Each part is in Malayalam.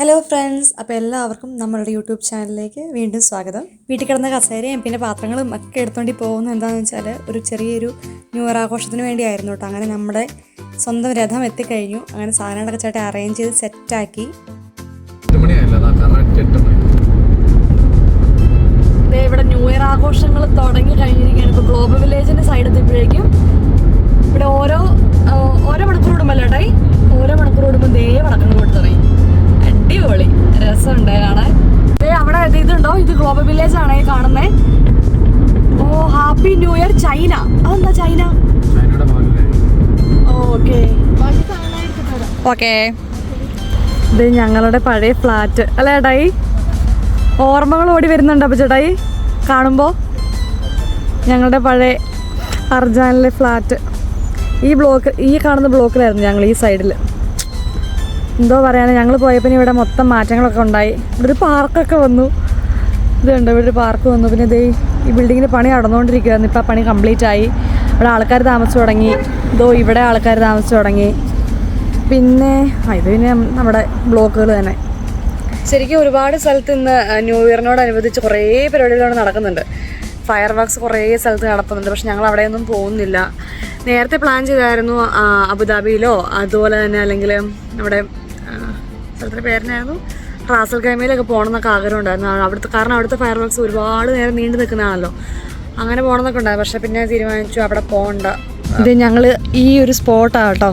ഹലോ ഫ്രണ്ട്സ്, അപ്പോൾ എല്ലാവർക്കും നമ്മളുടെ യൂട്യൂബ് ചാനലിലേക്ക് വീണ്ടും സ്വാഗതം. വീട്ടിൽ കിടന്ന കസേരയും പിന്നെ പാത്രങ്ങളും ഒക്കെ എടുത്തുകൊണ്ട് പോകുന്നത് എന്താണെന്ന് വെച്ചാൽ ഒരു ചെറിയൊരു ന്യൂ ഇയർ ആഘോഷത്തിന് വേണ്ടിയായിരുന്നു കേട്ടോ. അങ്ങനെ നമ്മുടെ സ്വന്തം രഥം എത്തിക്കഴിഞ്ഞു. അങ്ങനെ സാധനങ്ങളൊക്കെ ചേട്ടൻ അറേഞ്ച് ചെയ്ത് സെറ്റാക്കി. ഇവിടെ ന്യൂ ഇയർ ആഘോഷങ്ങൾ തുടങ്ങി കഴിഞ്ഞിരിക്കുകയാണ്. ഇപ്പോൾ ഗ്ലോബൽ വില്ലേജിൻ്റെ സൈഡ് എത്തിയപ്പോഴേക്കും ഇവിടെ ഓരോ മണിക്കൂർ കൂടുമ്പോഴേട്ടായി ഓരോ മണിക്കൂർ കൂടുമ്പോൾ വടക്കം കൊണ്ട് തുടങ്ങി. അടിപൊളി രസമുണ്ട് കാണാൻ. അവിടെ ഇതുണ്ടോ, ഇത് ഗ്ലോബൽ വില്ലേജ് ആണ് ഈ കാണുന്നേ. ഓ, ഹാപ്പി ന്യൂ ഇയർ ചൈന. അതെന്താ ചൈന? ഓക്കെ. ഇത് ഞങ്ങളുടെ പഴയ ഫ്ലാറ്റ് അല്ലേ ചേട്ടായി? ഓർമ്മകൾ ഓടി വരുന്നുണ്ട് അപ്പോൾ ചേട്ടായി കാണുമ്പോൾ. ഞങ്ങളുടെ പഴയ അർജാനിലെ ഫ്ലാറ്റ് ഈ കാണുന്ന ബ്ലോക്കിലായിരുന്നു ഞങ്ങൾ ഈ സൈഡിൽ. എന്തോ പറയാനാണ്, ഞങ്ങൾ പോയപ്പോൾ ഇവിടെ മൊത്തം മാറ്റങ്ങളൊക്കെ ഉണ്ടായി. ഇവിടെ ഒരു പാർക്കൊക്കെ വന്നു. ഇതുണ്ട്, ഇവിടെ ഒരു പാർക്ക് വന്നു. പിന്നെ ഇതേ ഈ ബിൽഡിങ്ങിന് പണി നടന്നുകൊണ്ടിരിക്കുകയായിരുന്നു. ഇപ്പോൾ ആ പണി കംപ്ലീറ്റ് ആയി. ഇവിടെ ആൾക്കാർ താമസിച്ചു തുടങ്ങി. ഇവിടെ ആൾക്കാർ താമസിച്ചു തുടങ്ങി. പിന്നെ ഇത് പിന്നെ നമ്മുടെ ബ്ലോക്കുകൾ തന്നെ. ശരിക്കും ഒരുപാട് സ്ഥലത്ത് ഇന്ന് ന്യൂ ഇയറിനോടനുബന്ധിച്ച് കുറേ പരിപാടികളാണ് നടക്കുന്നുണ്ട്. ഫയർ വർക്ക്സ് കുറേ സ്ഥലത്ത് നടക്കുന്നുണ്ട്. പക്ഷെ ഞങ്ങൾ അവിടെയൊന്നും പോകുന്നില്ല. നേരത്തെ പ്ലാൻ ചെയ്തായിരുന്നു അബുദാബിയിലോ അതുപോലെ തന്നെ അല്ലെങ്കിൽ നമ്മുടെ സ്ഥലത്തിൻ്റെ പേരിനായിരുന്നു റാസൽ ഖൈമയിലൊക്കെ പോകണം എന്നൊക്കെ ആഗ്രഹം ഉണ്ടായിരുന്നു. കാരണം അവിടുത്തെ ഫയർ വർക്ക്സ് ഒരുപാട് നേരം നീണ്ടു നിൽക്കുന്നതാണല്ലോ. അങ്ങനെ പോകണം എന്നൊക്കെ ഉണ്ടായിരുന്നു. പക്ഷേ പിന്നെ തീരുമാനിച്ചു അവിടെ പോകണ്ട. ഇത് ഞങ്ങൾ ഈ ഒരു സ്പോട്ടാണ് കേട്ടോ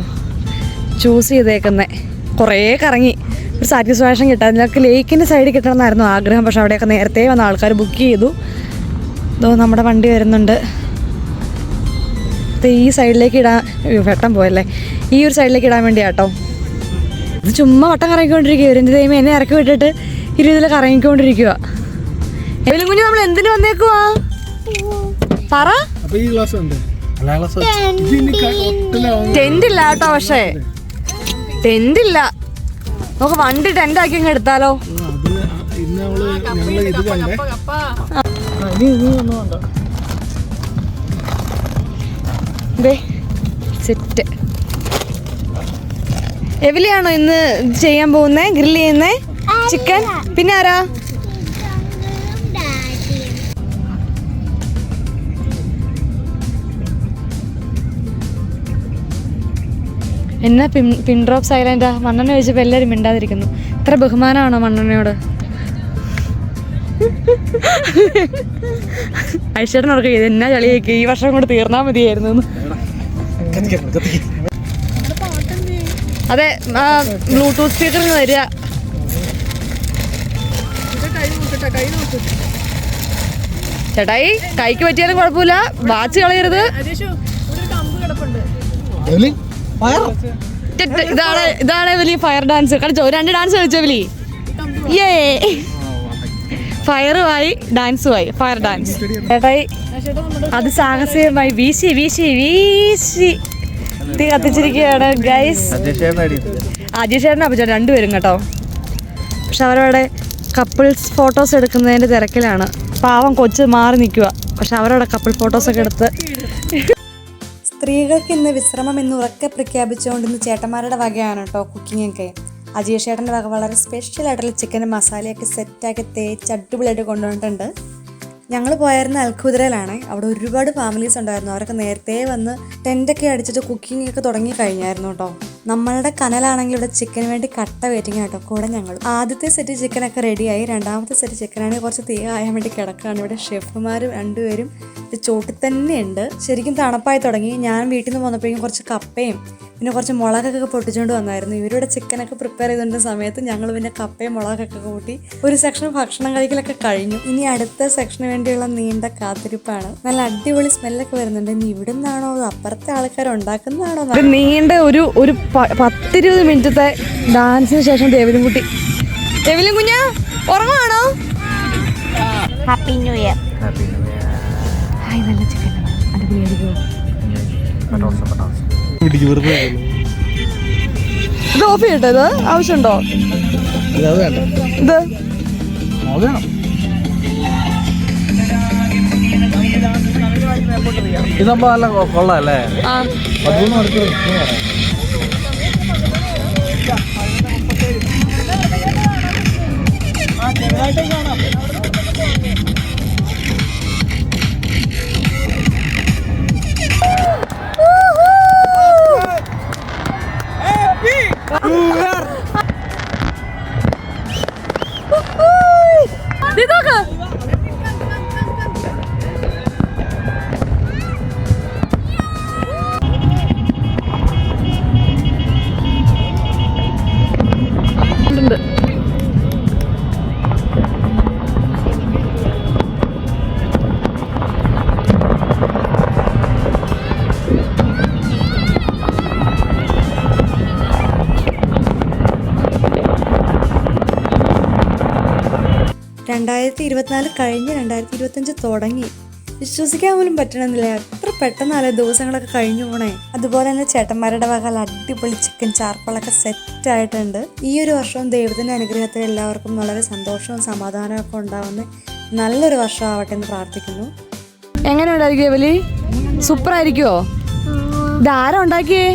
ചൂസ് ചെയ്തേക്കുന്നത്. കുറേ കറങ്ങി ഒരു സാറ്റിസ്ഫാക്ഷൻ കിട്ടാൻ. ഞങ്ങൾക്ക് ലേക്കിൻ്റെ സൈഡിൽ കിട്ടണമെന്നായിരുന്നു ആഗ്രഹം. പക്ഷേ അവിടെയൊക്കെ നേരത്തെ വന്ന ആൾക്കാർ ബുക്ക് ചെയ്തു. നമ്മുടെ വണ്ടി വരുന്നുണ്ട്. ഈ സൈഡിലേക്ക് ഇടാൻ വെട്ടം പോയല്ലേ, ഈ ഒരു സൈഡിലേക്ക് ഇടാൻ വേണ്ടിയാ കേട്ടോ. ഇത് ചുമ്മാ വട്ടം കറങ്ങിക്കൊണ്ടിരിക്കുക. എൻ്റെ ദൈവം എന്നെ ഇറക്കി വിട്ടിട്ട് ഇരുതിൽ കറങ്ങിക്കൊണ്ടിരിക്കുക. എവിലും കുഞ്ഞ് നമ്മൾ എന്തിനു വന്നേക്കുവാ പറ? ടെന്റ് ഇല്ല കേട്ടോ. പക്ഷേ ടെന്റ് ഇല്ല. നമുക്ക് വണ്ടി ടെന്റ് ആക്കി അങ്ങ് എടുത്താലോ? സെറ്റ്. എവിലെയാണോ ഇന്ന് ചെയ്യാൻ പോകുന്നേ, ഗ്രില്ല് ചെയ്യുന്നേ ചിക്കൻ? പിന്നെ ആരാ? എന്നാ പിൻ ഡ്രോപ്പ് സൈലന്റാ? മണ്ണെണ്ണ ചോദിച്ചപ്പോൾ എല്ലാവരും മിണ്ടാതിരിക്കുന്നു. ഇത്ര ബഹുമാനമാണോ മണ്ണെണ്ണയോട്? ഐശ്വര്യൻ ഉറക്കം ചെയ്ത് എന്നാ ചളിയേക്ക് ഈ വർഷം കൊണ്ട് തീർന്നാൽ മതിയായിരുന്നു. അതെ, ബ്ലൂടൂത്ത് സ്പീക്കറിൽ നിന്ന് വരിക. ചേട്ടായി കൈക്ക് പറ്റിയാലും കുഴപ്പമില്ല, വാച്ച് കളയരുത്. ഇതാണ് വലിയ ഫയർ ഡാൻസ് കളിച്ചോ? 2 ഡാൻസ് കളിച്ചോ വലി? ഏ, ഫയറുമായി ഡാൻസുമായി. ഫയർ ഡാൻസ് ചേട്ടായി അത് സാഹസികമായി വീശി വീശി വീശി തീ കത്തിച്ചിരിക്കുകയാണ് ഗൈസ്. അജയ് ചേട്ടനും അപ്പച്ചേട്ടൻ രണ്ടുപേരും കേട്ടോ. പക്ഷെ അവരവിടെ കപ്പിൾസ് ഫോട്ടോസ് എടുക്കുന്നതിൻ്റെ തിരക്കിലാണ്. പാവം കൊച്ച് മാറി നിൽക്കുക. പക്ഷെ അവരവിടെ കപ്പിൾ ഫോട്ടോസൊക്കെ എടുത്ത്. സ്ത്രീകൾക്ക് ഇന്ന് വിശ്രമം എന്ന് ഉറക്കെ പ്രഖ്യാപിച്ചുകൊണ്ട് ഇന്ന് ചേട്ടന്മാരുടെ വകയാണ് കേട്ടോ കുക്കിങ്ങൊക്കെ. അജയ് ചേട്ടൻ്റെ വക വളരെ സ്പെഷ്യലായിട്ടുള്ള ചിക്കനും മസാലയൊക്കെ സെറ്റാക്കി തേച്ച് അടിപൊളിയായിട്ട് കൊണ്ടുവന്നിട്ടുണ്ട്. ഞങ്ങൾ പോയായിരുന്ന അൽഖുദറയിലാണ്. അവിടെ ഒരുപാട് ഫാമിലീസ് ഉണ്ടായിരുന്നു. അവരൊക്കെ നേരത്തെ വന്ന് ടെൻ്റൊക്കെ അടിച്ചിട്ട് കുക്കിംഗ് ഒക്കെ തുടങ്ങി കഴിഞ്ഞായിരുന്നു കേട്ടോ. നമ്മളുടെ കനലാണെങ്കിൽ ഇവിടെ ചിക്കന് വേണ്ടി കട്ട വെയിറ്റിംഗ് കേട്ടോ. കൂടെ ഞങ്ങൾ ആദ്യത്തെ സെറ്റ് ചിക്കനൊക്കെ റെഡിയായി. രണ്ടാമത്തെ സെറ്റ് ചിക്കനാണെങ്കിൽ കുറച്ച് തീ ആയാൻ വേണ്ടി കിടക്കുകയാണ്. ഇവിടെ ഷെഫുമാർ രണ്ടുപേരും ഇത് ചോട്ടിൽ തന്നെയുണ്ട്. ശരിക്കും തണുപ്പായി തുടങ്ങി. ഞാൻ വീട്ടിൽ നിന്ന് വന്നപ്പോഴേക്കും കുറച്ച് കപ്പയും പിന്നെ കുറച്ച് മുളകൊക്കെ പൊട്ടിച്ചുകൊണ്ട് വന്നായിരുന്നു. ഇവരുടെ ചിക്കനൊക്കെ പ്രിപ്പയർ ചെയ്തുകൊണ്ട സമയത്ത് ഞങ്ങൾ പിന്നെ കപ്പയും മുളകൊക്കെ കൂട്ടി ഒരു സെക്ഷൻ ഭക്ഷണം കഴിക്കലൊക്കെ കഴിഞ്ഞു. ഇനി അടുത്ത സെക്ഷന് വേണ്ടിയുള്ള നീണ്ട കാത്തിരിപ്പാണ്. നല്ല അടിപൊളി സ്മെല്ലൊക്കെ വരുന്നുണ്ട്. ഇനി ഇവിടെ നിന്നാണോ അപ്പുറത്തെ ആൾക്കാർ ഉണ്ടാക്കുന്നതാണോ? നീണ്ട ഒരു 10-20 മിനിറ്റത്തെ ഡാൻസിന് ശേഷം ദേവിലും കുട്ടി കുഞ്ഞാ ഉറങ്ങുവാണോ? Happy new year. ഹായ്, നല്ല ചിക്കൻ അടിപൊളിയായിരിക്കും. ഇത് ഓഫ് ചെയ്യട്ടെ? ഇത് ആവശ്യമുണ്ടോ? ഇത് ഇതാകുമ്പോ നല്ല കൊള്ളാല്ലേ? കഴിഞ്ഞ് 2025 തുടങ്ങി. വിശ്വസിക്കാൻ പോലും പറ്റണമെന്നില്ല, എത്ര പെട്ടെന്നല്ലേ ദിവസങ്ങളൊക്കെ കഴിഞ്ഞു പോണേ. അതുപോലെ തന്നെ ചേട്ടന്മാരുടെ വക അടിപൊളി ചിക്കൻ ചാർക്കോളൊക്കെ സെറ്റ് ആയിട്ടുണ്ട്. ഈ ഒരു വർഷവും ദൈവത്തിൻ്റെ അനുഗ്രഹത്തിൽ എല്ലാവർക്കും വളരെ സന്തോഷവും സമാധാനവും ഒക്കെ ഉണ്ടാവുന്ന നല്ലൊരു വർഷം ആവട്ടെ എന്ന് പ്രാർത്ഥിക്കുന്നു. എങ്ങനെ ഉണ്ടായിരിക്കും വലി? സൂപ്പർ ആയിരിക്കുമോ? ഇതാരാ ഉണ്ടാക്കിയേ?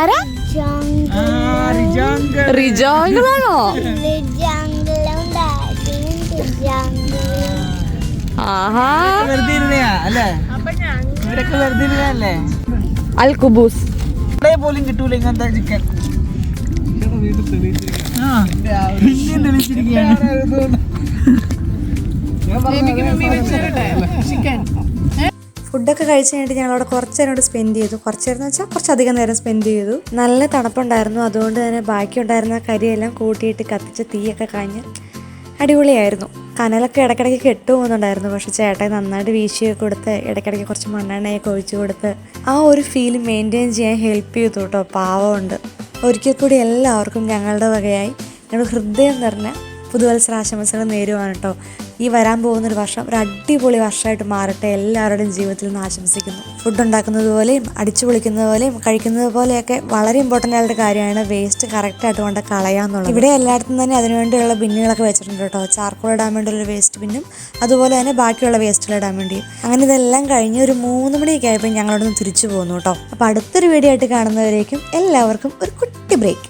ആരാ? റിജോങ്കിളാണോ? ആഹാ, അൽ കുബൂസ് പോലും കിട്ടൂല ഇങ്ങനത്തെ ചിക്കൻ. ഫുഡൊക്കെ കഴിച്ച് കഴിഞ്ഞിട്ട് ഞങ്ങളവിടെ കുറച്ച് നേരം സ്പെൻഡ് ചെയ്തു. കുറച്ച് നേരം എന്ന് വെച്ചാൽ കുറച്ചധികം നേരം സ്പെൻഡ് ചെയ്തു. നല്ല തണുപ്പുണ്ടായിരുന്നു, അതുകൊണ്ട് തന്നെ ബാക്കി ഉണ്ടായിരുന്ന കരിയെല്ലാം കൂട്ടിയിട്ട് കത്തിച്ച് തീയൊക്കെ കഴിഞ്ഞ് അടിപൊളിയായിരുന്നു. കനലൊക്കെ ഇടയ്ക്കിടയ്ക്ക് കെട്ടുപോകുന്നുണ്ടായിരുന്നു, പക്ഷെ ചേട്ടൻ നന്നായിട്ട് വീശിയൊക്കെ കൊടുത്ത് ഇടയ്ക്കിടയ്ക്ക് കുറച്ച് മണ്ണെണ്ണയൊക്കെ ഒഴിച്ചു കൊടുത്ത് ആ ഒരു ഫീൽ മെയിൻറ്റെയിൻ ചെയ്യാൻ ഹെൽപ്പ് ചെയ്തു കേട്ടോ. പാവമുണ്ട്. ഒരിക്കൽ കൂടി എല്ലാവർക്കും ഞങ്ങളുടെ വകയായി ഞങ്ങൾ ഹൃദയം നിറഞ്ഞ പുതുവത്സരാശംസകൾ നേരുവാണ് കേട്ടോ. ഈ വരാൻ പോകുന്നൊരു വർഷം ഒരു അടിപൊളി വർഷമായിട്ട് മാറട്ടെ എല്ലാവരുടെയും ജീവിതത്തിൽ നിന്ന് ആശംസിക്കുന്നു. ഫുഡ് ഉണ്ടാക്കുന്നത് പോലെയും അടിച്ചു പൊളിക്കുന്നത് പോലെയും കഴിക്കുന്നത് പോലെയൊക്കെ വളരെ ഇമ്പോർട്ടൻ്റ് ആയിട്ടുള്ള കാര്യമാണ് വേസ്റ്റ് കറക്റ്റായിട്ട് കൊണ്ട് കളയാന്നുള്ളത്. ഇവിടെ എല്ലായിടത്തും തന്നെ അതിനുവേണ്ടിയുള്ള ബിന്നുകളൊക്കെ വെച്ചിട്ടുണ്ട് കേട്ടോ. ചാർക്കോൾ ഇടാൻ വേണ്ടിയുള്ള വേസ്റ്റ് ബിന്നും അതുപോലെ തന്നെ ബാക്കിയുള്ള വേസ്റ്റുകൾ ഇടാൻ വേണ്ടിയും. അങ്ങനെ ഇതെല്ലാം കഴിഞ്ഞ് ഒരു 3 മണിയൊക്കെ ആയപ്പോൾ ഞങ്ങളോടൊന്ന് തിരിച്ചു പോകുന്നു കേട്ടോ. അപ്പോൾ അടുത്തൊരു വീഡിയോ ആയിട്ട് കാണുന്നവരേക്കും എല്ലാവർക്കും ഒരു കുട്ടി ബ്രേക്ക്.